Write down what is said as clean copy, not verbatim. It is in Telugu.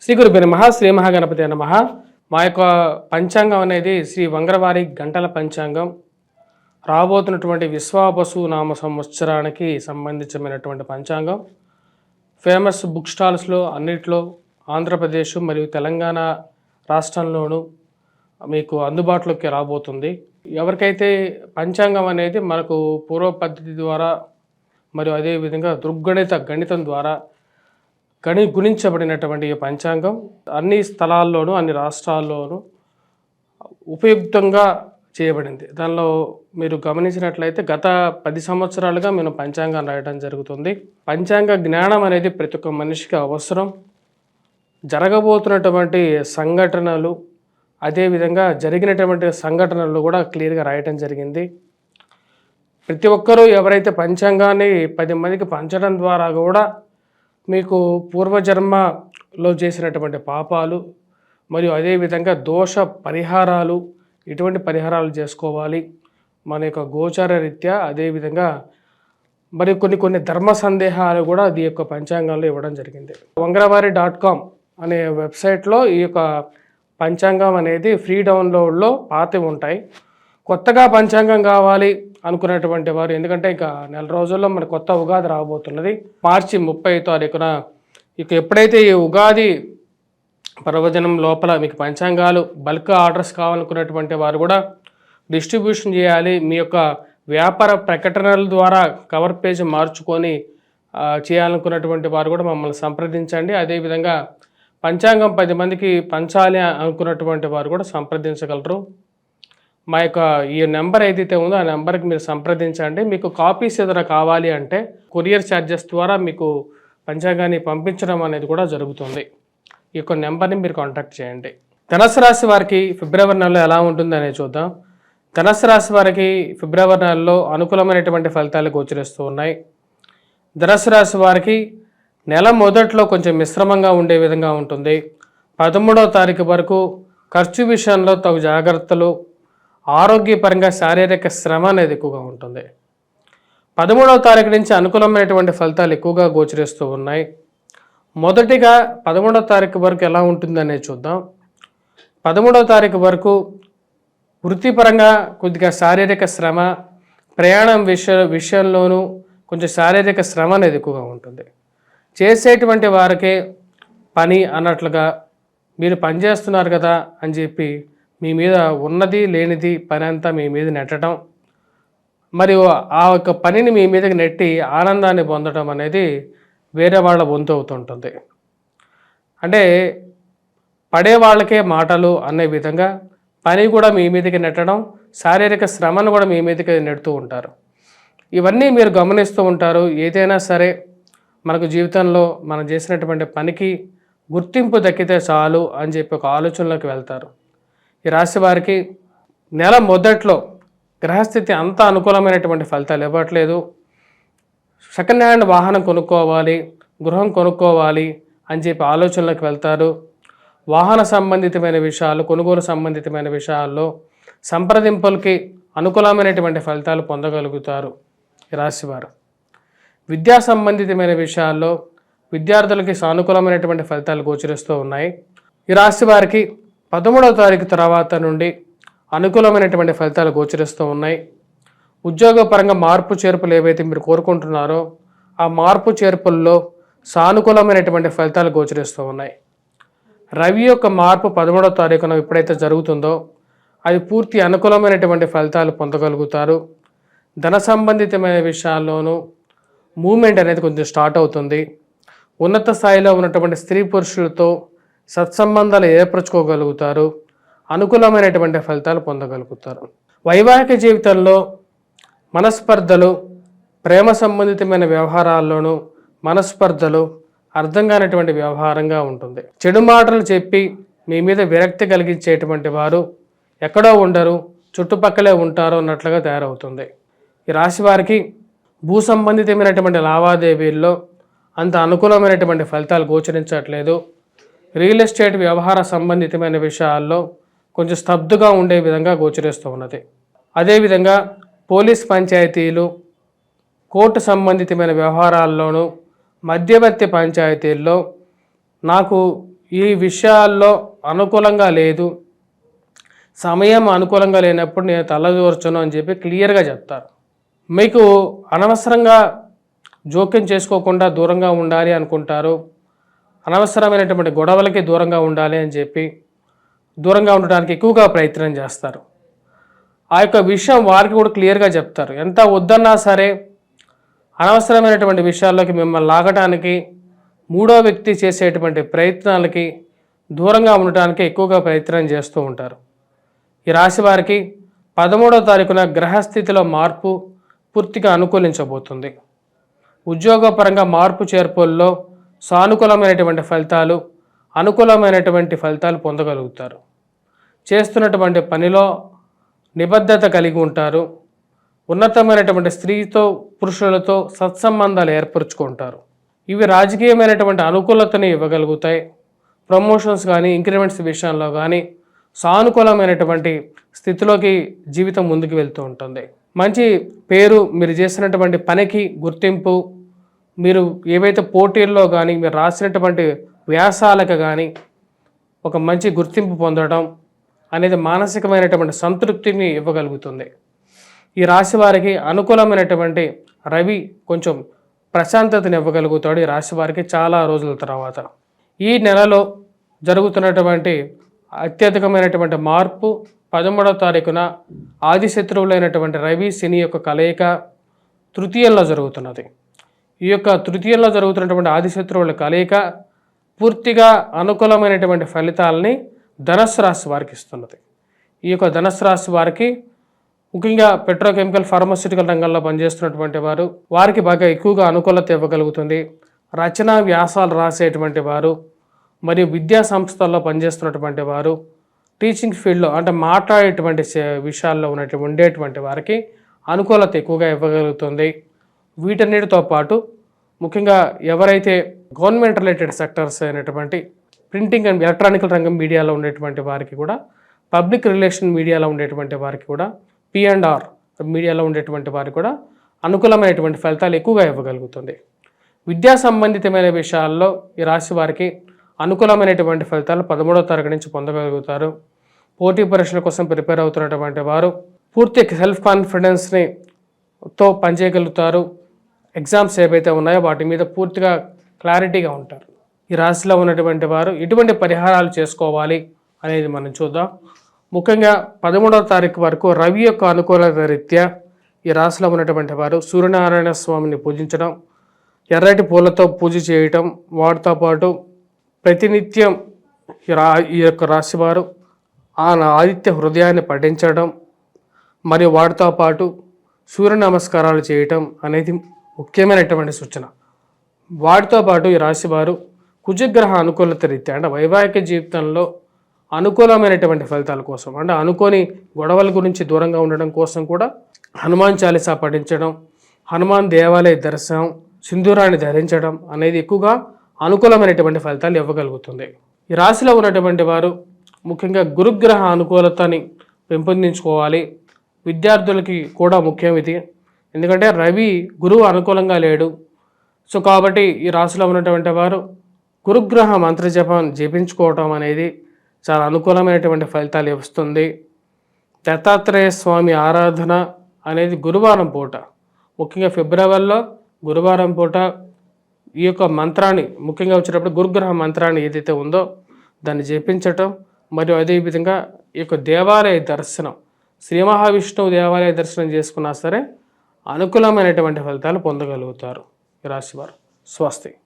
శ్రీ గురుభ్యో నమః. శ్రీ మహాగణపతి నమః. మా యొక్క పంచాంగం అనేది శ్రీ వంగరవారి గంటల పంచాంగం. రాబోతున్నటువంటి విశ్వావసు నామ సంవత్సరానికి సంబంధించినటువంటి పంచాంగం. ఫేమస్ బుక్ స్టాల్స్లో అన్నిట్లో ఆంధ్రప్రదేశ్ మరియు తెలంగాణ రాష్ట్రంలోనూ మీకు అందుబాటులోకి రాబోతుంది. ఎవరికైతే పంచాంగం అనేది మనకు పూర్వ పద్ధతి ద్వారా మరియు అదేవిధంగా గణితం ద్వారా గుణించబడినటువంటి ఈ పంచాంగం అన్ని స్థలాల్లోనూ అన్ని రాష్ట్రాల్లోనూ ఉపయుక్తంగా చేయబడింది. దానిలో మీరు గమనించినట్లయితే గత 10 సంవత్సరాలుగా మేము పంచాంగం రాయడం జరుగుతుంది. పంచాంగ జ్ఞానం అనేది ప్రతి ఒక్క మనిషికి అవసరం. జరగబోతున్నటువంటి సంఘటనలు అదేవిధంగా జరిగినటువంటి సంఘటనలు కూడా క్లియర్గా రాయటం జరిగింది. ప్రతి ఒక్కరూ ఎవరైతే పంచాంగాన్ని 10 మందికి పంచడం ద్వారా కూడా మీకు పూర్వజన్మలో చేసినటువంటి పాపాలు మరియు అదేవిధంగా దోష పరిహారాలు ఇటువంటి పరిహారాలు చేసుకోవాలి మన యొక్క గోచార రీత్యా. అదేవిధంగా మరి కొన్ని ధర్మ సందేహాలు కూడా ఈ యొక్క పంచాంగంలో ఇవ్వడం జరిగింది. వంగరవారి.com అనే వెబ్సైట్లో ఈ యొక్క పంచాంగం అనేది ఫ్రీ డౌన్లోడ్లో పాతవి ఉంటాయి. కొత్తగా పంచాంగం కావాలి అనుకున్నటువంటి వారు, ఎందుకంటే ఇక నెల రోజుల్లో మన కొత్త ఉగాది రాబోతున్నది. మార్చి 30 తారీఖున ఇక ఎప్పుడైతే ఈ ఉగాది పర్వదినం లోపల మీకు పంచాంగాలు బల్క్ ఆర్డర్స్ కావాలనుకున్నటువంటి వారు కూడా డిస్ట్రిబ్యూషన్ చేయాలి. మీ యొక్క వ్యాపార ప్రకటనల ద్వారా కవర్ పేజ్ మార్చుకొని చేయాలనుకున్నటువంటి వారు కూడా మమ్మల్ని సంప్రదించండి. అదేవిధంగా పంచాంగం 10 మందికి పంచాలి అనుకున్నటువంటి వారు కూడా సంప్రదించగలరు. మా యొక్క ఈ నెంబర్ ఏదైతే ఉందో ఆ నెంబర్కి మీరు సంప్రదించండి. మీకు కాపీస్ ఏదైనా కావాలి అంటే కొరియర్ ఛార్జెస్ ద్వారా మీకు పంచాంగాన్ని పంపించడం అనేది కూడా జరుగుతుంది. ఈ యొక్క నెంబర్ని మీరు కాంటాక్ట్ చేయండి. ధనుసు రాశి వారికి ఫిబ్రవరి నెలలో ఎలా ఉంటుంది అనేది చూద్దాం. ధనుసు రాశి వారికి ఫిబ్రవరి నెలలో అనుకూలమైనటువంటి ఫలితాలు గోచరిస్తూ ఉన్నాయి. ధనుసు రాశి వారికి నెల మొదట్లో కొంచెం మిశ్రమంగా ఉండే విధంగా ఉంటుంది. 13వ తారీఖు వరకు ఖర్చు విషయంలో తగు జాగ్రత్తలు, ఆరోగ్యపరంగా శారీరక శ్రమ అనేది ఎక్కువగా ఉంటుంది. 13వ తారీఖు నుంచి అనుకూలమైనటువంటి ఫలితాలు ఎక్కువగా గోచరిస్తూ ఉన్నాయి. మొదటిగా 13వ తారీఖు వరకు ఎలా ఉంటుందనేది చూద్దాం. 13వ తారీఖు వరకు వృత్తిపరంగా కొద్దిగా శారీరక శ్రమ, ప్రయాణం విషయంలోనూ కొంచెం శారీరక శ్రమ అనేది ఎక్కువగా ఉంటుంది. చేసేటువంటి వారికే పని అన్నట్లుగా మీరు పనిచేస్తున్నారు కదా అని చెప్పి మీ మీద ఉన్నది లేనిది పని అంతా మీ మీద నెట్టడం, మరియు ఆ యొక్క పనిని మీ మీదకి నెట్టి ఆనందాన్ని పొందడం అనేది వేరే వాళ్ళ వంతు అవుతుంటుంది. అంటే పడే వాళ్ళకే మాటలు అనే విధంగా పని కూడా మీ మీదకి నెట్టడం, శారీరక శ్రమను కూడా మీ మీదకి నెడుతూ ఉంటారు. ఇవన్నీ మీరు గమనిస్తూ ఉంటారు. ఏదైనా సరే మనకు జీవితంలో మనం చేసినటువంటి పనికి గుర్తింపు దక్కితే చాలు అని చెప్పి ఒక ఆలోచనలోకి వెళ్తారు. ఈ రాశి వారికి నెల మొదట్లో గ్రహస్థితి అంత అనుకూలమైనటువంటి ఫలితాలు ఇవ్వట్లేదు. సెకండ్ హ్యాండ్ వాహనం కొనుక్కోవాలి, గృహం కొనుక్కోవాలి అని చెప్పి ఆలోచనలోకి వెళ్తారు. వాహన సంబంధితమైన విషయాలు, కొనుగోలు సంబంధితమైన విషయాల్లో సంప్రదింపులకి అనుకూలమైనటువంటి ఫలితాలు పొందగలుగుతారు ఈ రాశివారు. విద్యా సంబంధితమైన విషయాల్లో విద్యార్థులకి సానుకూలమైనటువంటి ఫలితాలు గోచరిస్తూ ఉన్నాయి. ఈ రాశి వారికి 13వ తారీఖు తర్వాత నుండి అనుకూలమైనటువంటి ఫలితాలు గోచరిస్తూ ఉన్నాయి. ఉద్యోగపరంగా మార్పు చేర్పులు ఏవైతే మీరు కోరుకుంటున్నారో ఆ మార్పు చేర్పుల్లో సానుకూలమైనటువంటి ఫలితాలు గోచరిస్తూ ఉన్నాయి. రవి యొక్క మార్పు 13వ తారీఖున ఎప్పుడైతే జరుగుతుందో అది పూర్తి అనుకూలమైనటువంటి ఫలితాలు పొందగలుగుతారు. ధన సంబంధితమైన విషయాల్లోనూ మూమెంట్ అనేది కొంచెం స్టార్ట్ అవుతుంది. ఉన్నత స్థాయిలో ఉన్నటువంటి స్త్రీ పురుషులతో సత్సంబంధాలు ఏర్పరచుకోగలుగుతారు. అనుకూలమైనటువంటి ఫలితాలు పొందగలుగుతారు. వైవాహిక జీవితంలో మనస్పర్ధలు, ప్రేమ సంబంధితమైన వ్యవహారాల్లోనూ మనస్పర్ధలు అర్థం కానటువంటి వ్యవహారంగా ఉంటుంది. చెడు మాటలు చెప్పి మీ మీద విరక్తి కలిగించేటువంటి వారు ఎక్కడో ఉండరు, చుట్టుపక్కలే ఉంటారు అన్నట్లుగా తయారవుతుంది. ఈ రాశి వారికి భూ సంబంధితమైనటువంటి లావాదేవీల్లో అంత అనుకూలమైనటువంటి ఫలితాలు గోచరించట్లేదు. రియల్ ఎస్టేట్ వ్యవహార సంబంధితమైన విషయాల్లో కొంచెం స్తబ్దుగా ఉండే విధంగా గోచరిస్తూ ఉన్నది. అదేవిధంగా పోలీస్ పంచాయతీలు, కోర్టు సంబంధితమైన వ్యవహారాల్లోనూ మధ్యవర్తి పంచాయతీల్లో నాకు ఈ విషయాల్లో అనుకూలంగా లేదు, సమయం అనుకూలంగా లేనప్పుడు నేను తలదూర్చను అని చెప్పి క్లియర్గా చెప్తారు. మీకు అనవసరంగా జోక్యం చేసుకోకుండా దూరంగా ఉండాలి అనుకుంటారు, అనవసరమైనటువంటి గొడవలకి దూరంగా ఉండాలి అని చెప్పి దూరంగా ఉండడానికి ఎక్కువగా ప్రయత్నం చేస్తారు. ఆ యొక్క విషయం వారికి కూడా క్లియర్గా చెప్తారు. ఎంత వద్దన్నా సరే అనవసరమైనటువంటి విషయాల్లోకి మిమ్మల్ని లాగడానికి, మూడో వ్యక్తి చేసేటువంటి ప్రయత్నాలకి దూరంగా ఉండటానికి ఎక్కువగా ప్రయత్నం చేస్తూ ఉంటారు. ఈ రాశి వారికి 13వ తారీఖున గ్రహస్థితిలో మార్పు పూర్తిగా అనుకూలించబోతుంది. ఉద్యోగపరంగా మార్పు చేర్పుల్లో సానుకూలమైనటువంటి ఫలితాలు, అనుకూలమైనటువంటి ఫలితాలు పొందగలుగుతారు. చేస్తున్నటువంటి పనిలో నిబద్ధత కలిగి ఉంటారు. ఉన్నతమైనటువంటి స్త్రీతో, పురుషులతో సత్సంబంధాలు ఏర్పరచుకుంటారు. ఇవి రాజకీయమైనటువంటి అనుకూలతని ఇవ్వగలుగుతాయి. ప్రమోషన్స్ కానీ, ఇంక్రిమెంట్స్ విషయంలో కానీ సానుకూలమైనటువంటి స్థితిలోకి జీవితం ముందుకు వెళ్తూ ఉంటుంది. మంచి పేరు, మీరు చేసినటువంటి పనికి గుర్తింపు, మీరు ఏవైతే పోటీల్లో కానీ, మీరు రాసినటువంటి వ్యాసాలకు కానీ ఒక మంచి గుర్తింపు పొందడం అనేది మానసికమైనటువంటి సంతృప్తిని ఇవ్వగలుగుతుంది. ఈ రాశి వారికి అనుకూలమైనటువంటి రవి కొంచెం ప్రశాంతతని ఇవ్వగలుగుతాడు ఈ రాశి వారికి చాలా రోజుల తర్వాత. ఈ నెలలో జరుగుతున్నటువంటి అత్యధికమైనటువంటి మార్పు 13వ తారీఖున ఆదిశత్రువులైనటువంటి రవి శని యొక్క కలయిక తృతీయంలో జరుగుతున్నది. ఈ యొక్క తృతీయంలో జరుగుతున్నటువంటి ఆదిశత్రువుల కలయిక పూర్తిగా అనుకూలమైనటువంటి ఫలితాలని ధనుస్సు రాశి వారికి ఇస్తున్నది. ఈ యొక్క ధనుస్సు రాశి వారికి ముఖ్యంగా పెట్రోకెమికల్, ఫార్మాస్యూటికల్ రంగంలో పనిచేస్తున్నటువంటి వారికి బాగా ఎక్కువగా అనుకూలత ఇవ్వగలుగుతుంది. రచనా వ్యాసాలు రాసేటువంటి వారు, మరియు విద్యా సంస్థల్లో పనిచేస్తున్నటువంటి వారు, టీచింగ్ ఫీల్డ్లో అంటే మాట్లాడేటువంటి విషయాల్లో ఉండేటువంటి వారికి అనుకూలత ఎక్కువగా ఇవ్వగలుగుతుంది. వీటన్నిటితో పాటు ముఖ్యంగా ఎవరైతే గవర్నమెంట్ రిలేటెడ్ సెక్టర్స్ అయినటువంటి ప్రింటింగ్ అండ్ ఎలక్ట్రానికల్ రంగం మీడియాలో ఉండేటువంటి వారికి కూడా, పబ్లిక్ రిలేషన్ మీడియాలో ఉండేటువంటి వారికి కూడా, P&R మీడియాలో ఉండేటువంటి వారికి కూడా అనుకూలమైనటువంటి ఫలితాలు ఎక్కువగా ఇవ్వగలుగుతుంది. విద్యా సంబంధితమైన విషయాల్లో ఈ రాశి వారికి అనుకూలమైనటువంటి ఫలితాలు 13వ తారీఖు నుంచి పొందగలుగుతారు. పోటీ పరీక్షల కోసం ప్రిపేర్ అవుతున్నటువంటి వారు పూర్తి సెల్ఫ్ కాన్ఫిడెన్స్ని తో పనిచేయగలుగుతారు. ఎగ్జామ్స్ ఏవైతే ఉన్నాయో వాటి మీద పూర్తిగా క్లారిటీగా ఉంటారు. ఈ రాశిలో ఉన్నటువంటి వారు ఎటువంటి పరిహారాలు చేసుకోవాలి అనేది మనం చూద్దాం. ముఖ్యంగా 13వ తారీఖు వరకు రవి యొక్క అనుకూలత రీత్యా ఈ రాశిలో ఉన్నటువంటి వారు సూర్యనారాయణ స్వామిని పూజించడం, ఎర్రటి పూలతో పూజ చేయటం, వాటితో పాటు ప్రతినిత్యం ఈ యొక్క రాశివారు ఆ ఆదిత్య హృదయాన్ని పఠించడం మరియు వాటితో పాటు సూర్య నమస్కారాలు చేయటం అనేది ముఖ్యమైనటువంటి సూచన. వాటితో పాటు ఈ రాశివారు కుజగ్రహ అనుకూలత రీత్యా అంటే వైవాహిక జీవితంలో అనుకూలమైనటువంటి ఫలితాల కోసం, అంటే అనుకోని గొడవల గురించి దూరంగా ఉండడం కోసం కూడా హనుమాన్ చాలీసా పఠించడం, హనుమాన్ దేవాలయ దర్శనం, సింధూరాన్ని ధరించడం అనేది ఎక్కువగా అనుకూలమైనటువంటి ఫలితాలు ఇవ్వగలుగుతుంది. ఈ రాశిలో ఉన్నటువంటి వారు ముఖ్యంగా గురుగ్రహ అనుకూలతని పెంపొందించుకోవాలి. విద్యార్థులకి కూడా ముఖ్యం ఇది, ఎందుకంటే రవి గురువు అనుకూలంగా లేడు. సో కాబట్టి ఈ రాశిలో ఉన్నటువంటి వారు గురుగ్రహ మంత్రజపం జపించుకోవటం అనేది చాలా అనుకూలమైనటువంటి ఫలితాలు ఇస్తుంది. దత్తాత్రేయ స్వామి ఆరాధన అనేది గురువారం పూట, ముఖ్యంగా ఫిబ్రవరిలో గురువారం పూట ఈ యొక్క మంత్రాన్ని ముఖ్యంగా వచ్చేటప్పుడు గురుగ్రహ మంత్రాన్ని ఏదైతే ఉందో దాన్ని జపించటం, మరియు అదేవిధంగా ఈ యొక్క దేవాలయ దర్శనం, శ్రీ మహావిష్ణువు దేవాలయ దర్శనం చేసుకున్నా సరే అనుకూలమైనటువంటి ఫలితాలు పొందగలుగుతారు ఈ రాశివారు. స్వస్తి.